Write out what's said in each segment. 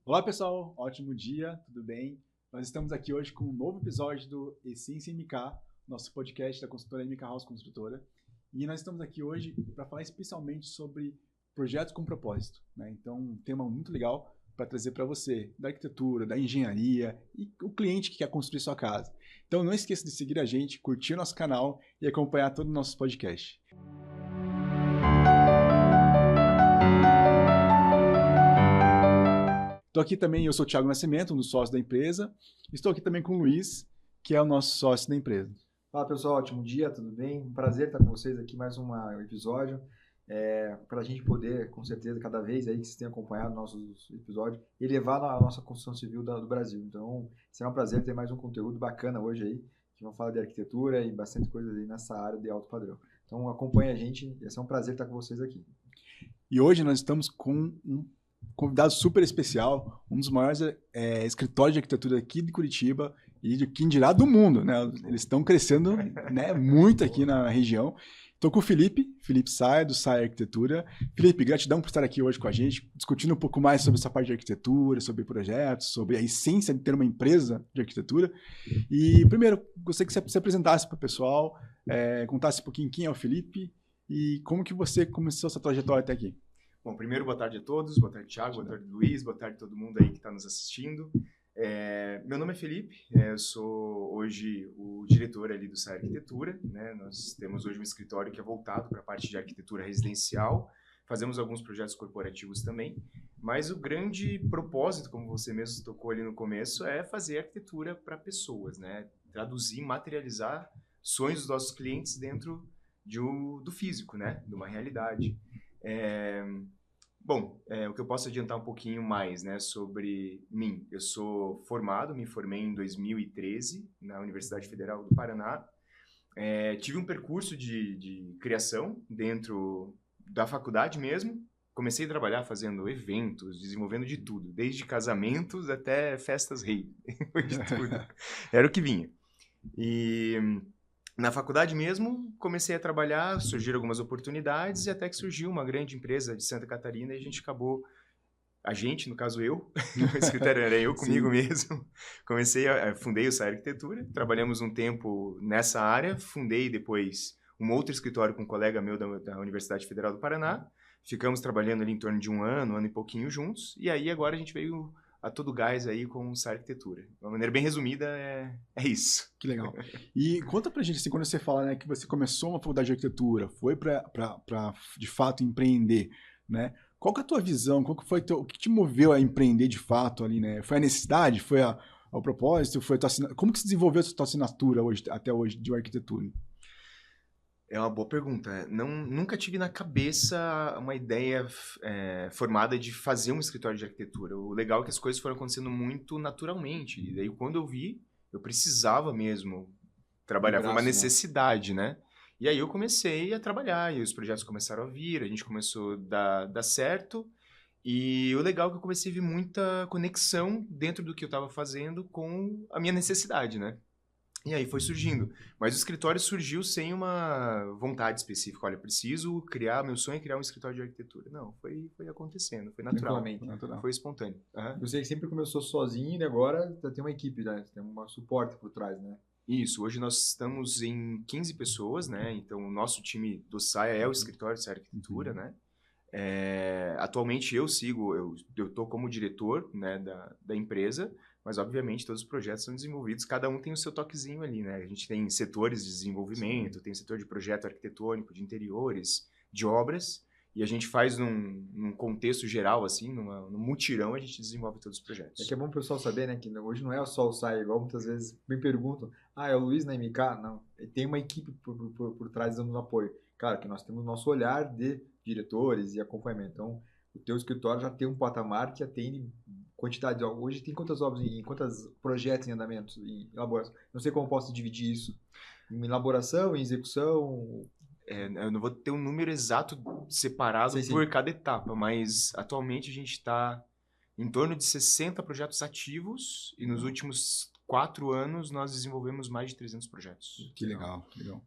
Olá pessoal, ótimo dia, tudo bem? Nós estamos aqui hoje com um novo episódio do Essência MK, nosso podcast da consultora MK House Construtora. E nós estamos aqui hoje para falar especialmente sobre projetos com propósito, né? Então, um tema muito legal para trazer para você, da arquitetura, da engenharia e o cliente que quer construir sua casa. Então, não esqueça de seguir a gente, curtir o nosso canal e acompanhar todo o nosso podcast. Estou aqui também, eu sou o Thiago Nascimento, um dos sócios da empresa. Estou aqui também com o Luiz, que é o nosso sócio da empresa. Fala pessoal, ótimo dia, tudo bem? Um prazer estar com vocês aqui mais um episódio. Para a gente poder, com certeza, cada vez aí que vocês têm acompanhado nossos episódios, elevar a nossa construção civil do Brasil. Então, será um prazer ter mais um conteúdo bacana hoje aí, que vamos falar de arquitetura e bastante coisa aí nessa área de alto padrão. Então, acompanhe a gente, vai ser um prazer estar com vocês aqui. E hoje nós estamos com um convidado super especial, um dos maiores escritórios de arquitetura aqui de Curitiba e de quem dirá do mundo, né? Eles estão crescendo, né, muito aqui na região. Estou com o Felipe Saia, do Saia Arquitetura. Felipe, gratidão por estar aqui hoje com a gente, discutindo um pouco mais sobre essa parte de arquitetura, sobre projetos, sobre a essência de ter uma empresa de arquitetura. E, primeiro, gostaria que você se apresentasse para o pessoal, contasse um pouquinho quem é o Felipe e como que você começou essa trajetória até aqui. Bom, primeiro, boa tarde a todos, boa tarde, Thiago, boa tarde, Luiz, boa tarde a todo mundo aí que está nos assistindo. Meu nome é Felipe, eu sou hoje o diretor ali do Saia Arquitetura, né? Nós temos hoje um escritório que é voltado para a parte de arquitetura residencial, fazemos alguns projetos corporativos também, mas o grande propósito, como você mesmo tocou ali no começo, é fazer arquitetura para pessoas, né? Traduzir, materializar sonhos dos nossos clientes dentro do físico, né? De uma realidade. O que eu posso adiantar um pouquinho mais, né, sobre mim. Eu sou formado, me formei em 2013 na Universidade Federal do Paraná. Tive um percurso de criação dentro da faculdade mesmo. Comecei a trabalhar fazendo eventos, desenvolvendo de tudo, desde casamentos até festas rei, de tudo. Era o que vinha. E na faculdade mesmo, comecei a trabalhar, surgiram algumas oportunidades e até que surgiu uma grande empresa de Santa Catarina e no caso eu, o escritório era eu comigo mesmo, fundei o Saia Arquitetura, trabalhamos um tempo nessa área, fundei depois um outro escritório com um colega meu da Universidade Federal do Paraná, ficamos trabalhando ali em torno de um ano e pouquinho juntos, e aí agora a gente veio a todo gás aí com o Saia Arquitetura. De uma maneira bem resumida, é isso. Que legal. E conta pra gente, assim, quando você fala, né, que você começou uma faculdade de arquitetura, foi pra de fato empreender, né? Qual que é a tua visão? Qual que foi o que te moveu a empreender de fato ali, né? Foi a necessidade? Foi o propósito? Foi como que se desenvolveu a tua assinatura até hoje de arquitetura? É uma boa pergunta. Nunca tive na cabeça uma ideia formada de fazer um escritório de arquitetura. O legal é que as coisas foram acontecendo muito naturalmente. E daí, quando eu vi, eu precisava mesmo trabalhar. Foi uma necessidade, né? E aí eu comecei a trabalhar e os projetos começaram a vir, a gente começou a dar certo. E o legal é que eu comecei a ver muita conexão dentro do que eu estava fazendo com a minha necessidade, né? E aí foi surgindo. Mas o escritório surgiu sem uma vontade específica. Olha, preciso criar, meu sonho é criar um escritório de arquitetura. Não, foi acontecendo, foi natural. Foi espontâneo. Uhum. Você que sempre começou sozinho e agora tem uma equipe, né? Tem um suporte por trás, né? Isso, hoje nós estamos em 15 pessoas, né? Então o nosso time do Saia é o escritório de Saia Arquitetura, né? Atualmente eu estou como diretor, né, da empresa, mas obviamente todos os projetos são desenvolvidos, cada um tem o seu toquezinho ali, né? A gente tem setores de desenvolvimento, tem setor de projeto arquitetônico, de interiores, de obras, e a gente faz num contexto geral, assim, num mutirão, a gente desenvolve todos os projetos. É que é bom o pessoal saber, né, que hoje não é só o Saia, igual muitas vezes me perguntam, é o Luiz na MK? Não, tem uma equipe por trás dando apoio. Claro que nós temos nosso olhar de diretores e acompanhamento. Então, o teu escritório já tem um patamar que atende quantidade. Hoje tem quantas obras, quantos projetos em andamento, em elaboração? Não sei como posso dividir isso. Em elaboração, em execução... Eu não vou ter um número exato separado por cada etapa, mas atualmente a gente está em torno de 60 projetos ativos e nos últimos 4 anos nós desenvolvemos mais de 300 projetos. Que legal, que legal.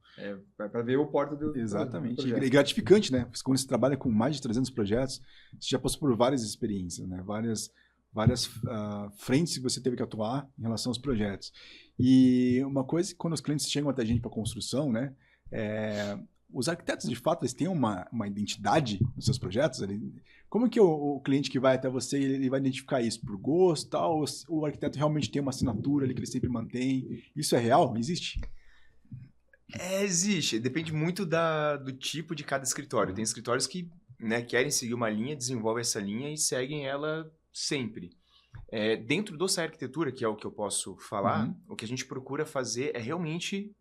Para ver o porta do Exatamente. E gratificante, né? Quando você trabalha com mais de 300 projetos, você já passou por várias experiências, né? Várias várias frentes que você teve que atuar em relação aos projetos. E uma coisa, quando os clientes chegam até a gente para construção, né, os arquitetos, de fato, eles têm uma identidade nos seus projetos? Como que o cliente que vai até você, ele vai identificar isso? Por gosto, tal? Ou o arquiteto realmente tem uma assinatura ali que ele sempre mantém? Isso é real? Existe? Existe. Depende muito do tipo de cada escritório. Tem escritórios que, né, querem seguir uma linha, desenvolvem essa linha e seguem ela sempre. Dentro do SAI Arquitetura, que é o que eu posso falar, o que a gente procura fazer é realmente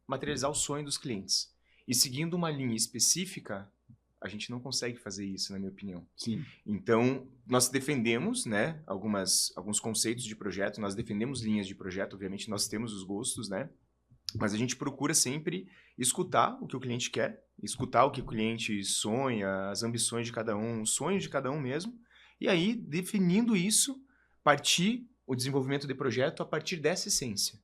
materializar o sonho dos clientes. E seguindo uma linha específica, a gente não consegue fazer isso, na minha opinião. Sim. Então, nós defendemos, né, alguns conceitos de projeto, nós defendemos linhas de projeto, obviamente nós temos os gostos, né? Mas a gente procura sempre escutar o que o cliente quer, escutar o que o cliente sonha, as ambições de cada um, os sonhos de cada um mesmo, e aí, definindo isso, partir o desenvolvimento de projeto a partir dessa essência.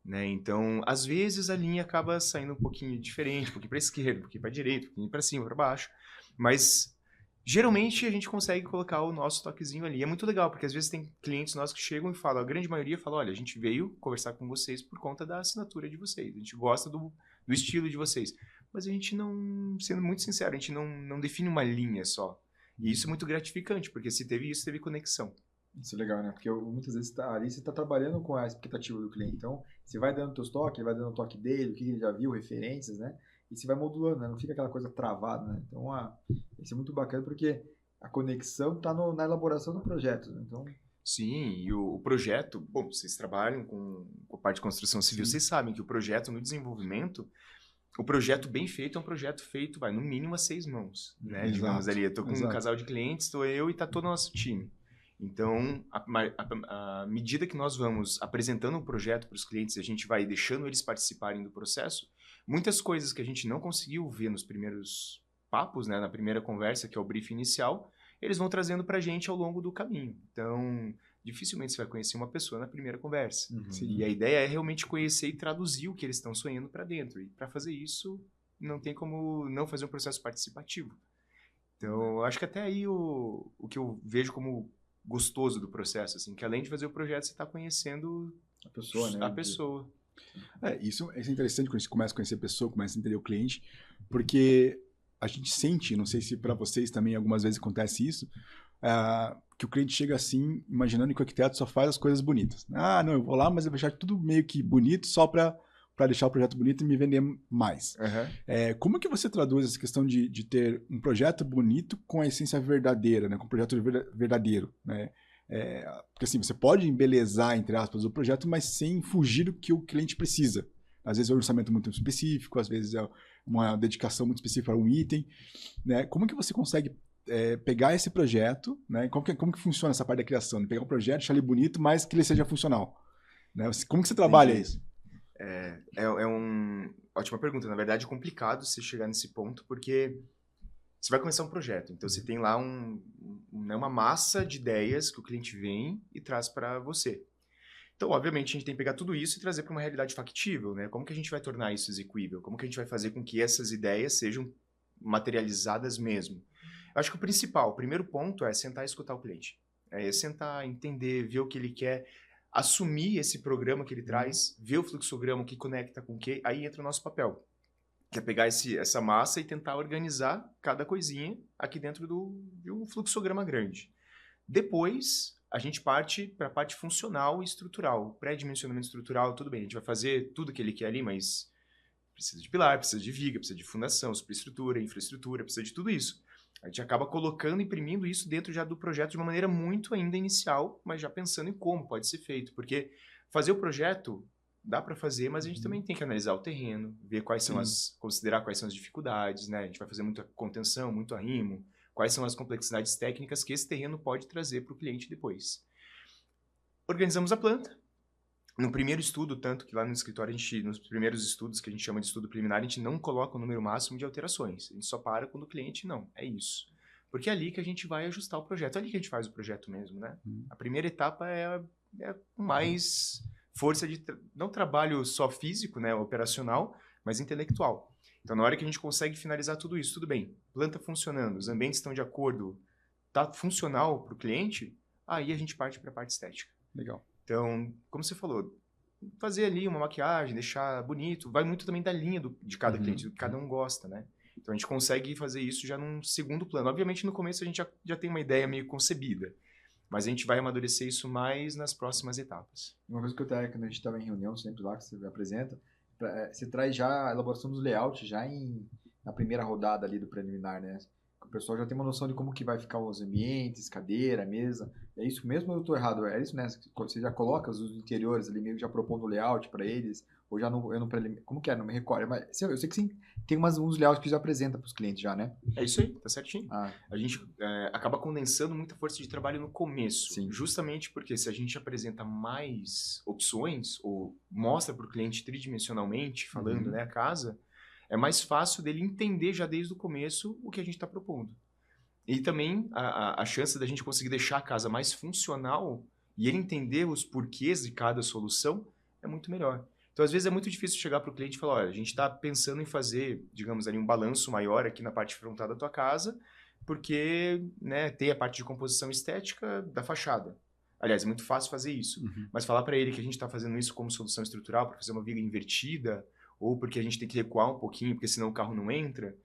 Né? Então, às vezes a linha acaba saindo um pouquinho diferente, um pouquinho para a esquerda, um pouquinho para a direita, um pouquinho para cima, para baixo, mas geralmente a gente consegue colocar o nosso toquezinho ali. É muito legal, porque às vezes tem clientes nossos que chegam e falam, a grande maioria fala, olha, a gente veio conversar com vocês por conta da assinatura de vocês, a gente gosta do estilo de vocês, mas a gente não, sendo muito sincero, a gente não define uma linha só. E isso é muito gratificante, porque se teve isso, teve conexão. Isso é legal, né? Porque muitas vezes ali você está trabalhando com a expectativa do cliente. Então, você vai dando teus toques, ele vai dando o toque dele, o que ele já viu, referências, né? E você vai modulando, né? Não fica aquela coisa travada, né? Então, isso é muito bacana porque a conexão está na elaboração do projeto, né? Então... Sim, e o projeto... Bom, vocês trabalham com a parte de construção civil, vocês sabem que o projeto no desenvolvimento... O projeto bem feito é um projeto feito, no mínimo a 6 mãos, né? Exato, digamos ali, eu estou com exato. um casal de clientes, estou eu e está todo o nosso time. Então, à medida que nós vamos apresentando um projeto para os clientes e a gente vai deixando eles participarem do processo, muitas coisas que a gente não conseguiu ver nos primeiros papos, né, na primeira conversa, que é o briefing inicial, eles vão trazendo para a gente ao longo do caminho. Então, dificilmente você vai conhecer uma pessoa na primeira conversa. E a ideia é realmente conhecer e traduzir o que eles estão sonhando para dentro. E para fazer isso, não tem como não fazer um processo participativo. Então, acho que até aí o que eu vejo como gostoso do processo, assim, que além de fazer o projeto, você está conhecendo a pessoa, né? A pessoa. Isso é interessante quando você começa a conhecer a pessoa, começa a entender o cliente, porque a gente sente, não sei se para vocês também algumas vezes acontece isso, que o cliente chega assim, imaginando que o arquiteto só faz as coisas bonitas. Ah, não, eu vou lá, mas eu vou deixar tudo meio que bonito só para deixar o projeto bonito e me vender mais. Como que você traduz essa questão de ter um projeto bonito com a essência verdadeira, né? Com um projeto verdadeiro, né? Porque assim, você pode embelezar, entre aspas, o projeto, mas sem fugir do que o cliente precisa. Às vezes é um orçamento muito específico, às vezes é uma dedicação muito específica para um item, né? Como que você consegue pegar esse projeto, né? Como que funciona essa parte da criação? Pegar um projeto, deixar ele bonito, mas que ele seja funcional, né? Como que você trabalha isso? Ótima pergunta. Na verdade, é complicado você chegar nesse ponto, porque você vai começar um projeto. Então, você tem lá uma massa de ideias que o cliente vem e traz para você. Então, obviamente, a gente tem que pegar tudo isso e trazer para uma realidade factível, né? Como que a gente vai tornar isso execuível? Como que a gente vai fazer com que essas ideias sejam materializadas mesmo? Eu acho que o primeiro ponto é sentar e escutar o cliente. É sentar, entender, ver o que ele quer, assumir esse programa que ele traz, ver o fluxograma, o que conecta com o que, aí entra o nosso papel. Que é pegar essa massa e tentar organizar cada coisinha aqui dentro de um fluxograma grande. Depois, a gente parte para a parte funcional e estrutural. Pré-dimensionamento estrutural, tudo bem, a gente vai fazer tudo que ele quer ali, mas precisa de pilar, precisa de viga, precisa de fundação, superestrutura, infraestrutura, precisa de tudo isso. A gente acaba colocando, imprimindo isso dentro já do projeto de uma maneira muito ainda inicial, mas já pensando em como pode ser feito. Porque fazer o projeto dá para fazer, mas a gente também tem que analisar o terreno, ver quais são considerar quais são as dificuldades, né? A gente vai fazer muita contenção, muito arrimo, quais são as complexidades técnicas que esse terreno pode trazer para o cliente depois. Organizamos a planta. No primeiro estudo, tanto que lá no escritório, nos primeiros estudos, que a gente chama de estudo preliminar, a gente não coloca o número máximo de alterações. A gente só para quando o cliente, não, é isso. Porque é ali que a gente vai ajustar o projeto. É ali que a gente faz o projeto mesmo, né? A primeira etapa é mais força de... não trabalho só físico, né, operacional, mas intelectual. Então, na hora que a gente consegue finalizar tudo isso, tudo bem, planta funcionando, os ambientes estão de acordo, está funcional para o cliente, aí a gente parte para a parte estética. Legal. Então, como você falou, fazer ali uma maquiagem, deixar bonito, vai muito também da linha de cada cliente, do que cada um gosta, né? Então a gente consegue fazer isso já num segundo plano. Obviamente no começo a gente já tem uma ideia meio concebida, mas a gente vai amadurecer isso mais nas próximas etapas. Uma coisa que eu tenho quando a gente estava em reunião, sempre lá que você apresenta, você traz já a elaboração dos layouts já na primeira rodada ali do preliminar, né? O pessoal já tem uma noção de como que vai ficar os ambientes, cadeira, mesa. É isso mesmo ou eu estou errado? É isso, né? Você já coloca os interiores ali, meio que já propondo o layout para eles, ou já no preliminar? Como que é? Não me recordo. Mas, eu sei que sim, tem uns layouts que já apresenta para os clientes já, né? É isso aí, tá certinho. Ah. A gente acaba condensando muita força de trabalho no começo, Sim. Justamente porque se a gente apresenta mais opções, ou mostra para o cliente tridimensionalmente, falando, né, a casa, é mais fácil dele entender já desde o começo o que a gente está propondo. E também a chance da gente conseguir deixar a casa mais funcional e ele entender os porquês de cada solução é muito melhor. Então, às vezes, é muito difícil chegar para o cliente e falar, olha, a gente está pensando em fazer, digamos ali, um balanço maior aqui na parte frontal da tua casa, porque, né, tem a parte de composição estética da fachada. Aliás, é muito fácil fazer isso. Mas falar para ele que a gente está fazendo isso como solução estrutural para fazer uma viga invertida, ou porque a gente tem que recuar um pouquinho, porque senão o carro não entra,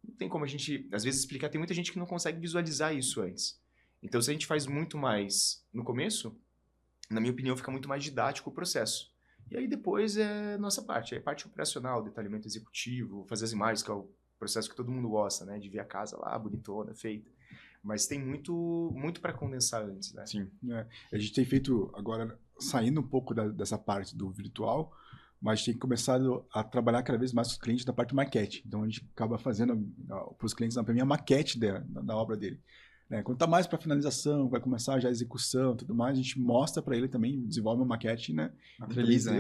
não tem como a gente, às vezes, explicar. Tem muita gente que não consegue visualizar isso antes. Então, se a gente faz muito mais no começo, na minha opinião, fica muito mais didático o processo. E aí depois é nossa parte, é a parte operacional, detalhamento executivo, fazer as imagens, que é o processo que todo mundo gosta, né? De ver a casa lá, bonitona, feita. Mas tem muito para condensar antes, né? Sim. A gente tem feito, agora, saindo um pouco dessa parte do virtual, mas tem começado a trabalhar cada vez mais com os clientes da parte maquete. Então a gente acaba fazendo para os clientes, para mim, a maquete da obra dele. Quando está mais para finalização, vai começar já a execução e tudo mais, a gente mostra para ele também, desenvolve uma maquete, né? Materializa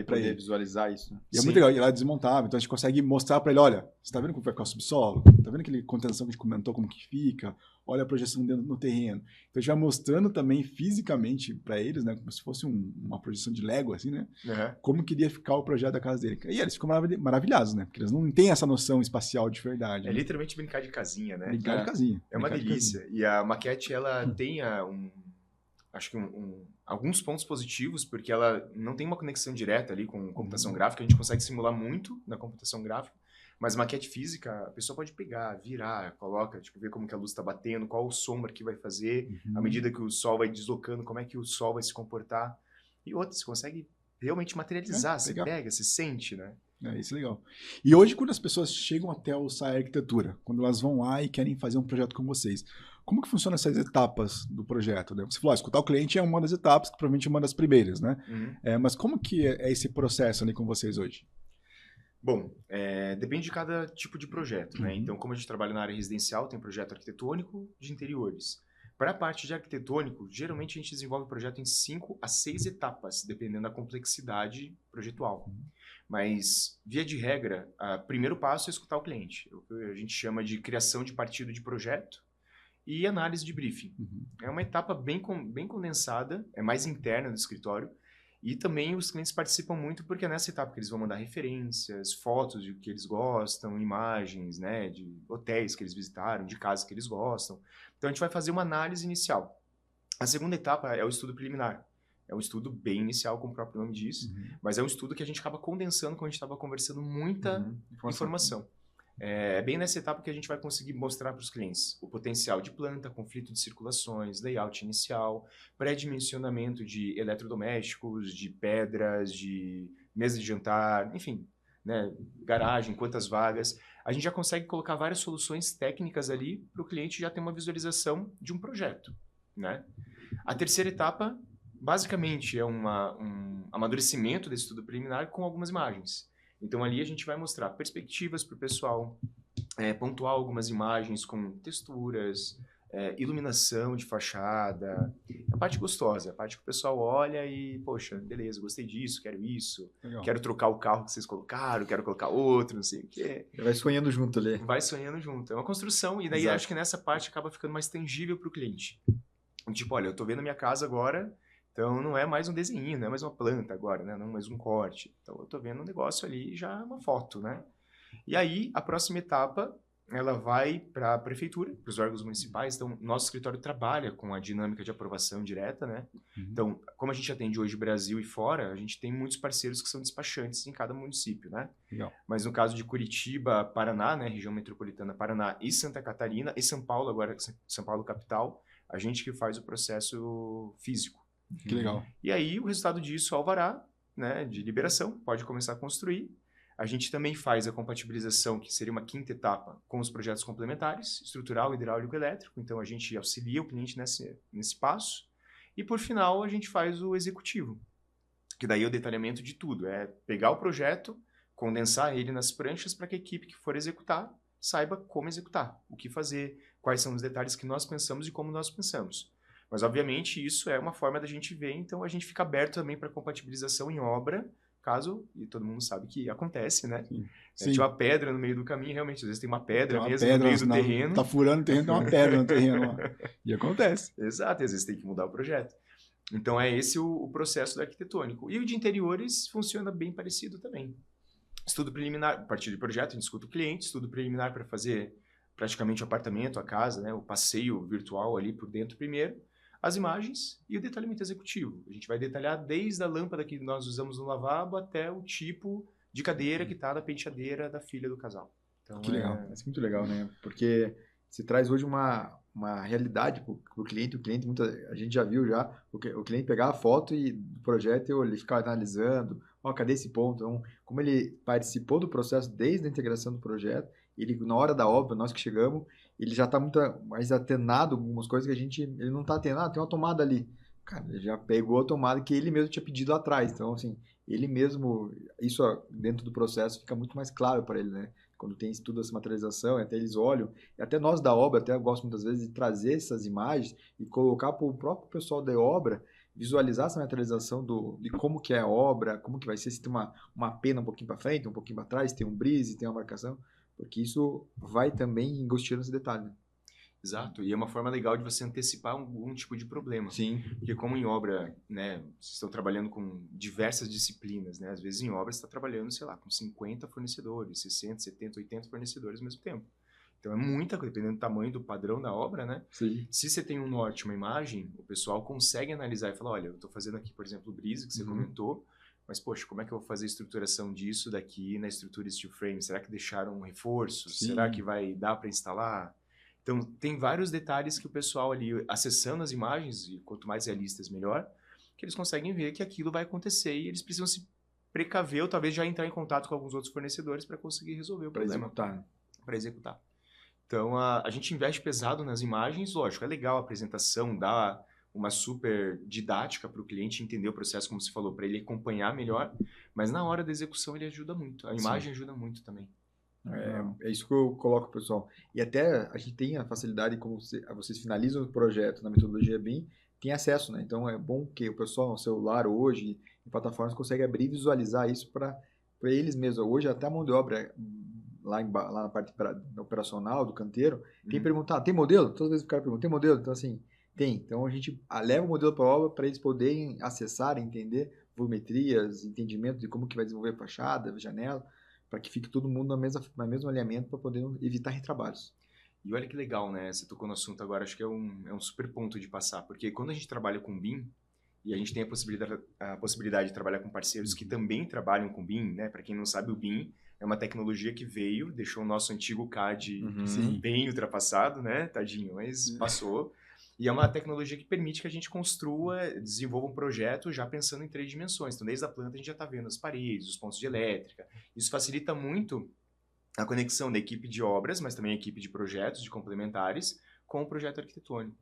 para ele visualizar isso. Né? E é muito legal, e ela é desmontável, então a gente consegue mostrar para ele, olha, você está vendo como vai ficar o subsolo? Está vendo aquele contenção que a gente comentou, como que fica? Olha a projeção dentro no terreno. Então a gente vai mostrando também fisicamente para eles, né? Como se fosse uma projeção de Lego, assim, né? Como queria ficar o projeto da casa dele. E eles ficam maravilhados, né? Porque eles não têm essa noção espacial de verdade. É literalmente brincar de casinha, né? Brincar de casinha. É uma delícia. E a maquete, ela tem acho que alguns pontos positivos, porque ela não tem uma conexão direta ali com computação gráfica. A gente consegue simular muito na computação gráfica. Mas maquete física, a pessoa pode pegar, virar, coloca, tipo, ver como que a luz está batendo, qual o sombra que vai fazer, à medida que o sol vai deslocando, como é que o sol vai se comportar. E outra, você consegue realmente materializar, você pega, você sente, né? Isso é legal. E hoje, quando as pessoas chegam até o SAI Arquitetura, quando elas vão lá e querem fazer um projeto com vocês, como que funcionam essas etapas do projeto? Né? Você falou, escutar o cliente é uma das etapas, que provavelmente é uma das primeiras, né? Mas como que é esse processo ali com vocês hoje? Bom, depende de cada tipo de projeto, né? Então, como a gente trabalha na área residencial, tem projeto arquitetônico de interiores. Para a parte de arquitetônico, geralmente a gente desenvolve o projeto em 5 a 6 etapas, dependendo da complexidade projetual. Mas, via de regra, o primeiro passo é escutar o cliente. O que a gente chama de criação de partido de projeto e análise de briefing. É uma etapa bem condensada, é mais interna do escritório. E também os clientes participam muito porque é nessa etapa que eles vão mandar referências, fotos de que eles gostam, imagens, né, de hotéis que eles visitaram, de casas que eles gostam. Então a gente vai fazer uma análise inicial. A segunda etapa é o estudo preliminar. É um estudo bem inicial, como o próprio nome diz, mas é um estudo que a gente acaba condensando quando a gente estava conversando muita informação. É bem nessa etapa que a gente vai conseguir mostrar para os clientes o potencial de planta, conflito de circulações, layout inicial, pré-dimensionamento de eletrodomésticos, de pedras, de mesa de jantar, enfim, né, garagem, quantas vagas. A gente já consegue colocar várias soluções técnicas ali para o cliente já ter uma visualização de um projeto, né? A terceira etapa, basicamente, é um amadurecimento desse estudo preliminar com algumas imagens. Então, ali a gente vai mostrar perspectivas para o pessoal, pontuar algumas imagens com texturas, iluminação de fachada. A parte gostosa, a parte que o pessoal olha e, poxa, beleza, gostei disso, quero isso. Legal. Quero trocar o carro que vocês colocaram, quero colocar outro, não sei o quê. Vai sonhando junto ali. Vai sonhando junto. É uma construção e daí acho que nessa parte acaba ficando mais tangível para o cliente. Tipo, olha, eu tô vendo a minha casa agora... Então, não é mais um desenho, não é mais uma planta agora, né? Não é mais um corte. Então, eu estou vendo um negócio ali, já é uma foto, né? E aí, a próxima etapa ela vai para a prefeitura, para os órgãos municipais. Então, nosso escritório trabalha com a dinâmica de aprovação direta, né? Então, como a gente atende hoje Brasil e fora, a gente tem muitos parceiros que são despachantes em cada município, né? Legal. Mas no caso de Curitiba, Paraná, né, região metropolitana Paraná e Santa Catarina e São Paulo, agora São Paulo capital, a gente que faz o processo físico. Que legal. E aí, o resultado disso, alvará, né, de liberação, pode começar a construir. A gente também faz a compatibilização, que seria uma quinta etapa, com os projetos complementares, estrutural, hidráulico e elétrico. Então, a gente auxilia o cliente nesse passo. E, por final, a gente faz o executivo, que daí é o detalhamento de tudo. É pegar o projeto, condensar ele nas pranchas para que a equipe que for executar saiba como executar, o que fazer, quais são os detalhes que nós pensamos e como nós pensamos. Mas, obviamente, isso é uma forma da gente ver, então a gente fica aberto também para compatibilização em obra, caso, e todo mundo sabe que acontece, né? Sim. Tinha uma pedra no meio do caminho, realmente, às vezes tem uma pedra Tem uma mesmo pedra, no meio do terreno. Tá furando o terreno, tem uma pedra no terreno. E acontece. Exato, e às vezes tem que mudar o projeto. Então, é esse o processo do arquitetônico. E o de interiores funciona bem parecido também. Estudo preliminar, a partir de projeto, a gente escuta o cliente, estudo preliminar para fazer praticamente o apartamento, a casa, né? O passeio virtual ali por dentro primeiro, as imagens e o detalhamento executivo. A gente vai detalhar desde a lâmpada que nós usamos no lavabo até o tipo de cadeira que está na penteadeira da filha do casal. Então, Que legal. Isso é muito legal, né? Porque você traz hoje uma realidade para o cliente. O cliente, a gente já viu já, o cliente pegar a foto do projeto e ele ficar analisando, cadê esse ponto? Então, como ele participou do processo desde a integração do projeto, ele, na hora da obra, nós que chegamos, ele já está muito mais atenado com algumas coisas que ele não está atenado. Tem uma tomada ali. Cara, ele já pegou a tomada que ele mesmo tinha pedido lá atrás. Então, assim, ele mesmo, isso dentro do processo fica muito mais claro para ele, né? Quando tem estudo essa materialização, até eles olham, e até nós da obra, até eu gosto muitas vezes de trazer essas imagens e colocar para o próprio pessoal da obra visualizar essa materialização de como que é a obra, como que vai ser, se tem uma pena um pouquinho para frente, um pouquinho para trás, tem um brise, tem uma marcação, porque isso vai também engostiando esse detalhe, né? Exato, e é uma forma legal de você antecipar algum tipo de problema. Sim. Porque como em obra, né, vocês estão trabalhando com diversas disciplinas, né? Às vezes em obra você está trabalhando, sei lá, com 50 fornecedores, 60, 70, 80 fornecedores ao mesmo tempo. Então é muita coisa, dependendo do tamanho do padrão da obra, né? Sim. Se você tem um norte, uma imagem, o pessoal consegue analisar e falar, olha, eu estou fazendo aqui, por exemplo, o brise, que você comentou, mas, poxa, como é que eu vou fazer a estruturação disso daqui na estrutura steel frame? Será que deixaram um reforço? Sim. Será que vai dar para instalar? Então, tem vários detalhes que o pessoal ali, acessando as imagens, e quanto mais realistas, melhor, que eles conseguem ver que aquilo vai acontecer e eles precisam se precaver ou talvez já entrar em contato com alguns outros fornecedores para conseguir resolver o problema. Para executar. Então, a gente investe pesado nas imagens, lógico, é legal a apresentação, dá uma super didática para o cliente entender o processo, como você falou, para ele acompanhar melhor, mas na hora da execução ele ajuda muito, a imagem ajuda muito também. É isso que eu coloco, pessoal. E até a gente tem a facilidade, como vocês finalizam o projeto na metodologia BIM, tem acesso, né? Então é bom que o pessoal no celular hoje, em plataformas, consegue abrir e visualizar isso para eles mesmos. Hoje até a mão de obra lá na parte operacional do canteiro, tem perguntado, tem modelo? Todas as vezes o cara pergunta, tem modelo? Então assim, tem. Então a gente leva o modelo para a obra para eles poderem acessar, entender volumetrias, entendimento de como que vai desenvolver a fachada, a janela, para que fique todo mundo no mesmo alinhamento para poder evitar retrabalhos. E olha que legal, né? Você tocou no assunto agora, acho que é um super ponto de passar, porque quando a gente trabalha com BIM, e a gente tem a possibilidade de trabalhar com parceiros que também trabalham com BIM, né? Para quem não sabe, o BIM é uma tecnologia que veio, deixou o nosso antigo CAD bem ultrapassado, né? Tadinho, mas passou. E é uma tecnologia que permite que a gente construa, desenvolva um projeto já pensando em 3 dimensões. Então, desde a planta, a gente já está vendo as paredes, os pontos de elétrica. Isso facilita muito a conexão da equipe de obras, mas também a equipe de projetos, de complementares, com o projeto arquitetônico.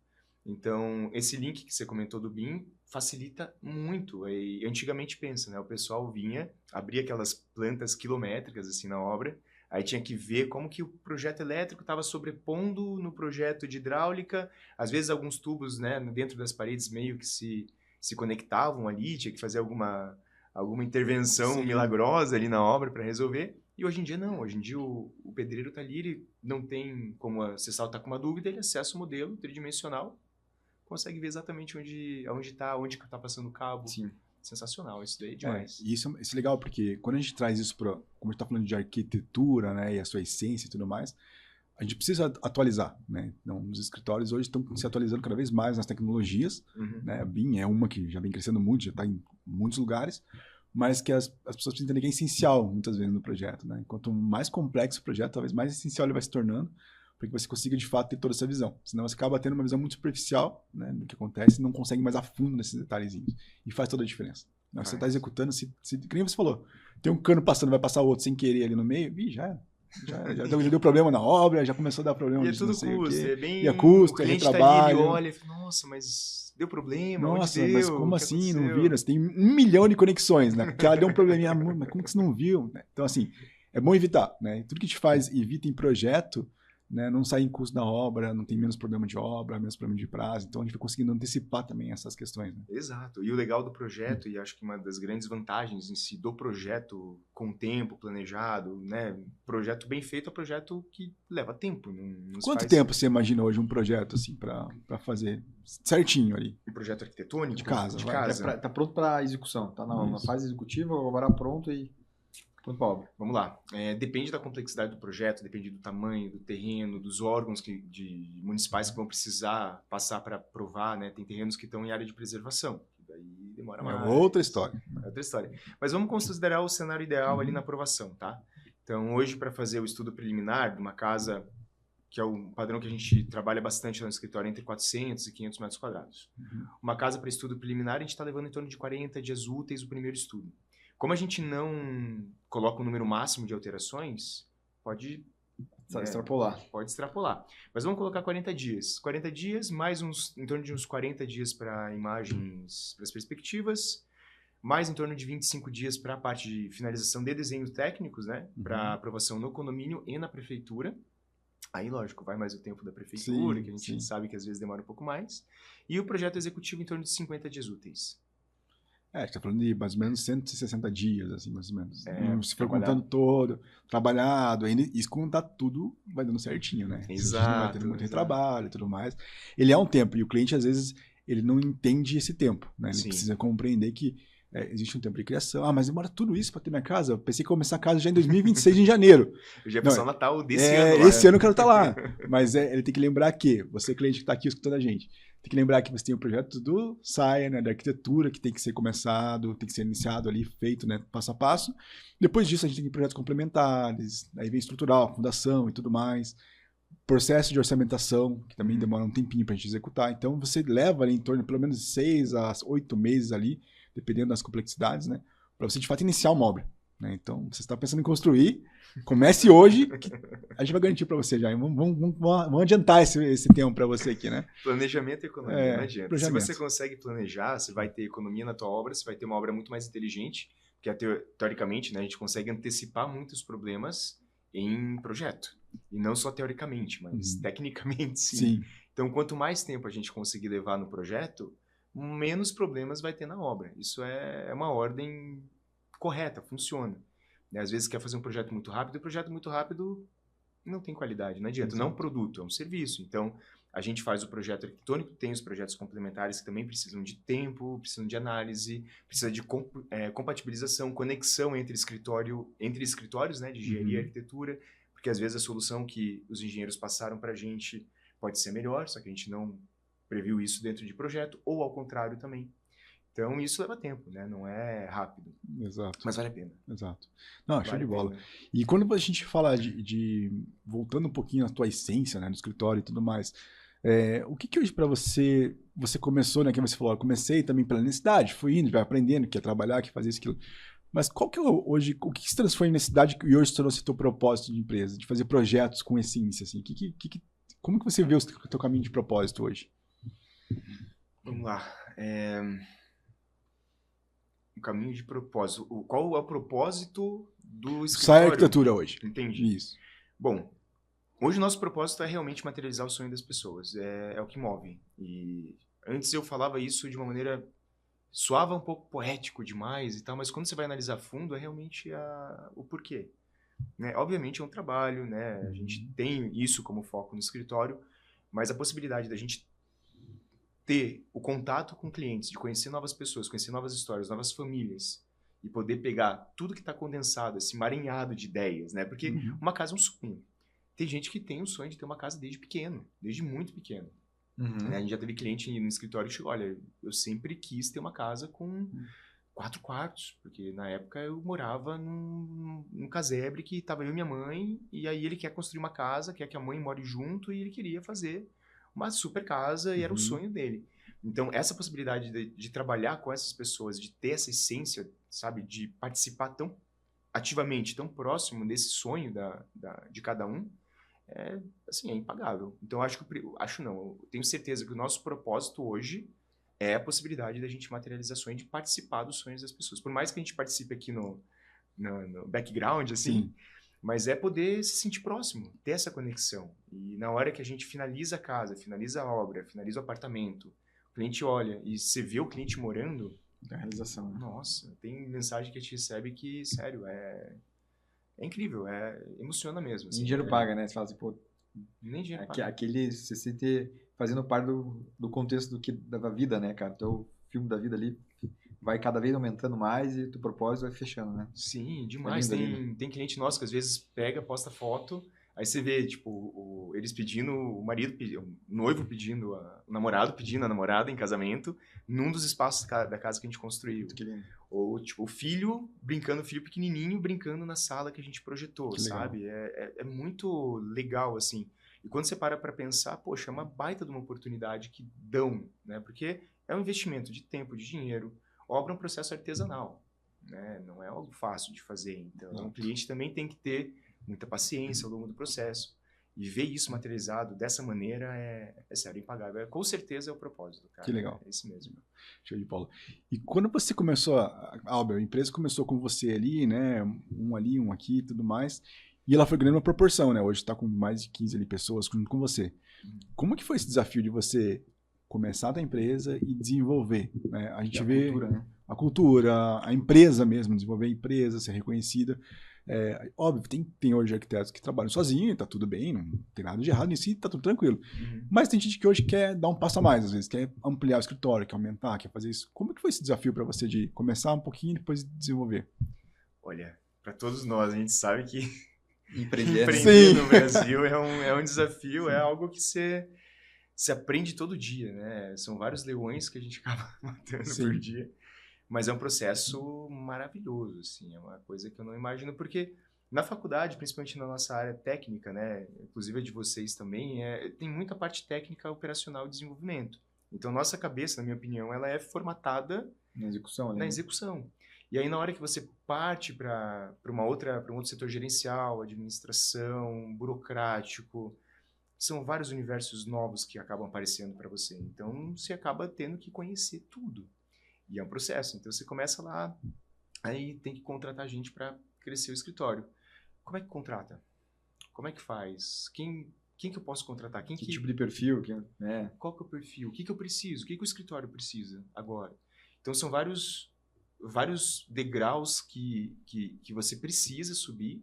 Então, esse link que você comentou do BIM facilita muito. E antigamente, pensa, né? O pessoal vinha, abria aquelas plantas quilométricas assim na obra, aí tinha que ver como que o projeto elétrico estava sobrepondo no projeto de hidráulica. Às vezes, alguns tubos, né, dentro das paredes meio que se conectavam ali, tinha que fazer alguma intervenção milagrosa ali na obra para resolver. E hoje em dia, não. Hoje em dia, o pedreiro está ali, ele não tem como acessar, está com uma dúvida, ele acessa o modelo tridimensional, consegue ver exatamente onde está passando o cabo. Sim. Sensacional, isso daí é demais. E isso é legal, porque quando a gente traz isso para, como a gente está falando de arquitetura, né, e a sua essência e tudo mais, a gente precisa atualizar, né? Então, os escritórios hoje estão se atualizando cada vez mais nas tecnologias, né? A BIM é uma que já vem crescendo muito, já está em muitos lugares, mas que as pessoas precisam entender que é essencial, muitas vezes, no projeto, né? Quanto mais complexo o projeto, talvez mais essencial ele vai se tornando, para que você consiga, de fato, ter toda essa visão. Senão você acaba tendo uma visão muito superficial, né, do que acontece e não consegue mais a fundo nesses detalhezinhos. E faz toda a diferença. Você está executando, que nem você falou, tem um cano passando, vai passar outro sem querer ali no meio, já deu problema na obra, já começou a dar problema. E é tudo custo, é bem... E é custo, o é cliente retrabalho. Tá ali, ele olha e fala, nossa, mas deu problema, nossa, onde deu? mas como assim? Não viram? Você tem 1 milhão de conexões, né? Porque ela deu um probleminha, mas como que você não viu? Então, assim, é bom evitar, né? Tudo que a gente faz, evita em projeto, né? Não sai em custo da obra, não tem menos problema de obra, menos problema de prazo. Então, a gente vai conseguindo antecipar também essas questões, né? Exato. E o legal do projeto, e acho que uma das grandes vantagens em si do projeto com tempo planejado, né? Projeto bem feito é um projeto que leva tempo. Quanto tempo você imagina hoje um projeto, assim, para fazer certinho ali? Um projeto arquitetônico? De casa. Tá pronto para execução. Tá na fase executiva, agora pronto e... pronto para obra. Vamos lá. Depende da complexidade do projeto, depende do tamanho, do terreno, dos órgãos municipais que vão precisar passar para aprovar, né? Tem terrenos que estão em área de preservação, que daí demora mais. É outra história. É outra história. Mas vamos considerar o cenário ideal ali na aprovação, tá? Então, hoje, para fazer o estudo preliminar de uma casa, que é o padrão que a gente trabalha bastante no escritório, entre 400 e 500 metros quadrados. Uma casa para estudo preliminar, a gente está levando em torno de 40 dias úteis o primeiro estudo. Como a gente não coloca um número máximo de alterações, pode extrapolar. Pode extrapolar. Mas vamos colocar 40 dias. 40 dias, mais em torno de uns 40 dias para imagens, para as perspectivas, mais em torno de 25 dias para a parte de finalização de desenhos técnicos, né? Para aprovação no condomínio e na prefeitura. Aí, lógico, vai mais o tempo da prefeitura, que a gente sabe que às vezes demora um pouco mais. E o projeto executivo em torno de 50 dias úteis. A gente tá falando de mais ou menos 160 dias, assim, mais ou menos. Se for trabalhado. contando todo, trabalhado, ainda, isso quando tá tudo vai dando certinho, né? Exato. Vai tendo muito retrabalho e tudo mais. Ele é um tempo, e o cliente, às vezes, ele não entende esse tempo, né? Ele precisa compreender que existe um tempo de criação. Mas demora tudo isso para ter minha casa? Eu pensei que ia começar a casa já em 2026, em janeiro. Eu já ia passar o Natal desse ano. Esse ano eu quero estar lá. Mas ele tem que lembrar que, você cliente que está aqui escutando a gente, tem que lembrar que você tem o projeto do SAIA, né, da arquitetura, que tem que ser começado, tem que ser iniciado ali, feito, né, passo a passo. Depois disso, a gente tem projetos complementares, aí vem estrutural, fundação e tudo mais. Processo de orçamentação, que também demora um tempinho para a gente executar. Então, você leva ali em torno de pelo menos 6 a 8 meses ali, dependendo das complexidades, né, para você, de fato, iniciar uma obra. Né? Então, você está pensando em construir, comece hoje, que a gente vai garantir para você já. Vamos adiantar esse tempo para você aqui, né? Planejamento e economia, não adianta. Se você consegue planejar, você vai ter economia na tua obra, você vai ter uma obra muito mais inteligente, porque teoricamente, né, a gente consegue antecipar muitos problemas em projeto. E não só teoricamente, mas tecnicamente sim. Então, quanto mais tempo a gente conseguir levar no projeto, menos problemas vai ter na obra. Isso é uma ordem correta, funciona. Às vezes quer fazer um projeto muito rápido, e o projeto muito rápido não tem qualidade, não adianta. Não é um produto, é um serviço. Então, a gente faz o projeto arquitetônico, tem os projetos complementares que também precisam de tempo, precisam de análise, precisa de compatibilização, conexão entre escritórios, né, de engenharia e arquitetura, porque às vezes a solução que os engenheiros passaram para a gente pode ser melhor, só que a gente não previu isso dentro de projeto, ou ao contrário também. Então, isso leva tempo, né? Não é rápido. Exato. Mas vale a pena. Exato. Não, show de bola. E quando a gente fala voltando um pouquinho à tua essência, né, no escritório e tudo mais, o que hoje para você começou, né, que você falou, comecei também pela necessidade, fui indo, vai aprendendo, que é trabalhar, que fazer isso, aquilo. Mas qual que é hoje, o que se transforma em necessidade e hoje se tornou teu propósito de empresa, de fazer projetos com essência, assim? Como que você vê o teu caminho de propósito hoje? Vamos lá. O caminho de propósito. Qual é o propósito do escritório? Sai a arquitetura hoje. Entendi. Isso. Bom, hoje o nosso propósito é realmente materializar o sonho das pessoas. É o que move. E antes eu falava isso de uma maneira... Soava um pouco poético demais e tal, mas quando você vai analisar a fundo, é realmente o porquê. Né? Obviamente é um trabalho, né? A gente tem isso como foco no escritório, mas a possibilidade da gente ter o contato com clientes, de conhecer novas pessoas, conhecer novas histórias, novas famílias, e poder pegar tudo que está condensado, esse emaranhado de ideias, né? Porque uma casa é um sonho. tem gente que tem o sonho de ter uma casa desde pequeno, desde muito pequeno. Uhum. Né? A gente já teve cliente no escritório que chegou, olha, eu sempre quis ter uma casa com 4 quartos, porque na época eu morava num casebre que estava eu e minha mãe, e aí ele quer construir uma casa, quer que a mãe more junto, e ele queria fazer uma super casa, e era o sonho dele. Então, essa possibilidade de trabalhar com essas pessoas, de ter essa essência, sabe, de participar tão ativamente, tão próximo desse sonho de cada um, assim, é impagável. Então, eu tenho certeza que o nosso propósito hoje é a possibilidade da gente materializar sonho, de participar dos sonhos das pessoas. Por mais que a gente participe aqui no background, assim, Sim. mas é poder se sentir próximo, ter essa conexão. E na hora que a gente finaliza a casa, finaliza a obra, finaliza o apartamento, o cliente olha e você vê o cliente morando, Da realização, né? nossa, tem mensagem que a gente recebe que, sério, é incrível, emociona mesmo. Assim, Nem dinheiro paga, né? Você fala assim, pô, Nem dinheiro paga. aquele, você se sente fazendo parte do contexto da vida, né, cara? Então, o filme da vida ali vai cada vez aumentando mais e o propósito vai fechando, né? Sim, demais. Tem cliente nosso que às vezes pega, posta foto, aí você vê, tipo, eles pedindo, o noivo pedindo, o namorado pedindo a namorada em casamento, num dos espaços da casa que a gente construiu. Que lindo. Ou, tipo, o filho pequenininho, brincando na sala que a gente projetou, sabe? É muito legal, assim. E quando você para pensar, poxa, é uma baita de uma oportunidade que dão, né? Porque é um investimento de tempo, de dinheiro. Obra é um processo artesanal, né? Não é algo fácil de fazer. Então, o cliente também tem que ter muita paciência ao longo do processo. E ver isso materializado dessa maneira é sério, impagável. Com certeza é o propósito, cara. Que legal. É esse mesmo. Show de bola. E quando você começou, Albert, a empresa começou com você ali, né? Um ali, um aqui e tudo mais. E ela foi ganhando uma proporção, né? Hoje está com mais de 15 ali, pessoas junto com você. Como que foi esse desafio de você começar da empresa e desenvolver? Né? A gente vê cultura, né? a cultura, a empresa mesmo, desenvolver a empresa, ser reconhecida. Óbvio, tem hoje arquitetos que trabalham sozinhos, tá tudo bem, não tem nada de errado nisso e tá tudo tranquilo. Mas tem gente que hoje quer dar um passo a mais, às vezes, quer ampliar o escritório, quer aumentar, quer fazer isso. Como que foi esse desafio para você de começar um pouquinho e depois desenvolver? Olha, para todos nós, a gente sabe que Empreender no Brasil é um desafio, é algo que você aprende todo dia, né? São vários leões que a gente acaba matando por dia. Mas é um processo maravilhoso, assim, é uma coisa que eu não imagino, porque na faculdade, principalmente na nossa área técnica, né, inclusive a de vocês também, tem muita parte técnica, operacional e desenvolvimento. Então, nossa cabeça, na minha opinião, ela é formatada na execução. Na execução. E aí, na hora que você parte para um outro setor gerencial, administração, burocrático, são vários universos novos que acabam aparecendo para você. Então, você acaba tendo que conhecer tudo. E é um processo. Então, você começa lá, aí tem que contratar gente para crescer o escritório. Como é que contrata? Como é que faz? Quem que eu posso contratar? Que tipo de perfil? Qual que é o perfil? O que eu preciso? O que o escritório precisa agora? Então, são vários degraus que você precisa subir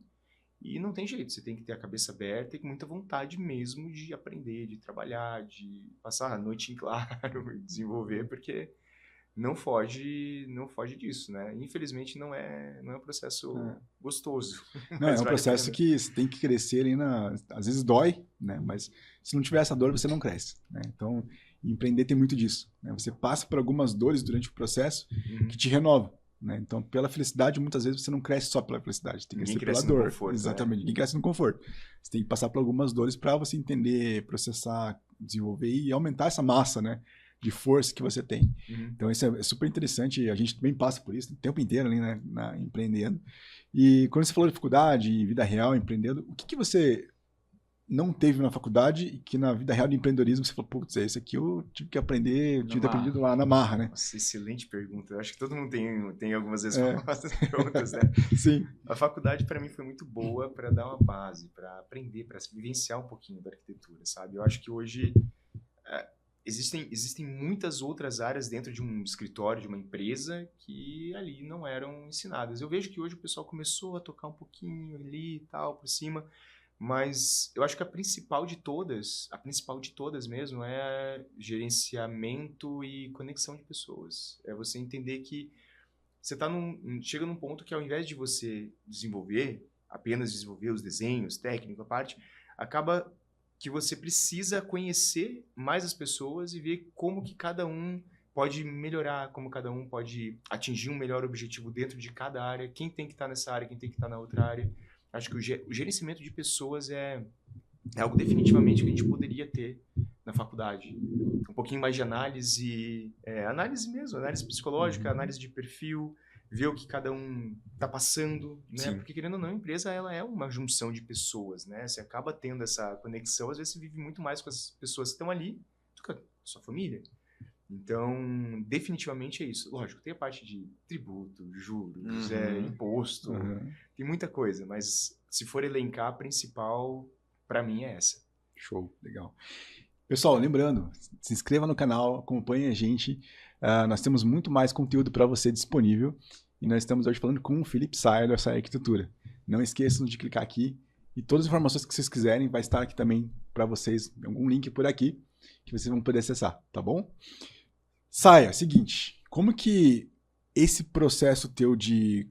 e não tem jeito. Você tem que ter a cabeça aberta e com muita vontade mesmo de aprender, de trabalhar, de passar a noite em claro e desenvolver, porque não foge disso, né? Infelizmente não é um processo gostoso. Não, é um processo que você tem que crescer ali às vezes dói, né? Mas se não tiver essa dor, você não cresce, né? Então, empreender tem muito disso, né? Você passa por algumas dores durante o processo que te renovam, né? Então, pela felicidade, muitas vezes você não cresce só pela felicidade, tem que crescer pela dor. Conforto, exatamente, ninguém cresce no conforto. Você tem que passar por algumas dores para você entender, processar, desenvolver e aumentar essa massa, né, de força que você tem. Então, isso é super interessante. A gente também passa por isso o tempo inteiro ali, né, empreendendo. E quando você falou de dificuldade, vida real, empreendendo, o que você não teve na faculdade e que na vida real de empreendedorismo você falou, putz, esse aqui eu tive que aprender, tive que ter aprendido lá na marra, né? Nossa, excelente pergunta. Eu acho que todo mundo tem algumas respostas prontas, né? Sim. A faculdade para mim foi muito boa para dar uma base, para aprender, para vivenciar um pouquinho da arquitetura, sabe? Eu acho que hoje existem muitas outras áreas dentro de um escritório, de uma empresa, que ali não eram ensinadas. Eu vejo que hoje o pessoal começou a tocar um pouquinho ali e tal, por cima, mas eu acho que a principal de todas mesmo, é gerenciamento e conexão de pessoas. É você entender que você chega num ponto que ao invés de você apenas desenvolver os desenhos, técnico, a parte, acaba que você precisa conhecer mais as pessoas e ver como que cada um pode melhorar, como cada um pode atingir um melhor objetivo dentro de cada área, quem tem que estar nessa área, quem tem que estar na outra área. Acho que o gerenciamento de pessoas é algo definitivamente que a gente poderia ter na faculdade. Um pouquinho mais de análise, análise mesmo, análise psicológica, análise de perfil, ver o que cada um está passando, né? Sim. Porque querendo ou não, a empresa ela é uma junção de pessoas, né? Você acaba tendo essa conexão, às vezes você vive muito mais com as pessoas que estão ali do que a sua família. Então, definitivamente é isso. Lógico, tem a parte de tributo, juros, imposto, tem muita coisa, mas se for elencar, a principal, para mim, é essa. Show, legal. Pessoal, lembrando, se inscreva no canal, acompanhe a gente. Nós temos muito mais conteúdo para você disponível. E nós estamos hoje falando com o Felipe Sayer, da Sayer Arquitetura. Não esqueçam de clicar aqui. E todas as informações que vocês quiserem vai estar aqui também para vocês. Algum link por aqui que vocês vão poder acessar, tá bom? Sayer, seguinte, como que esse processo teu de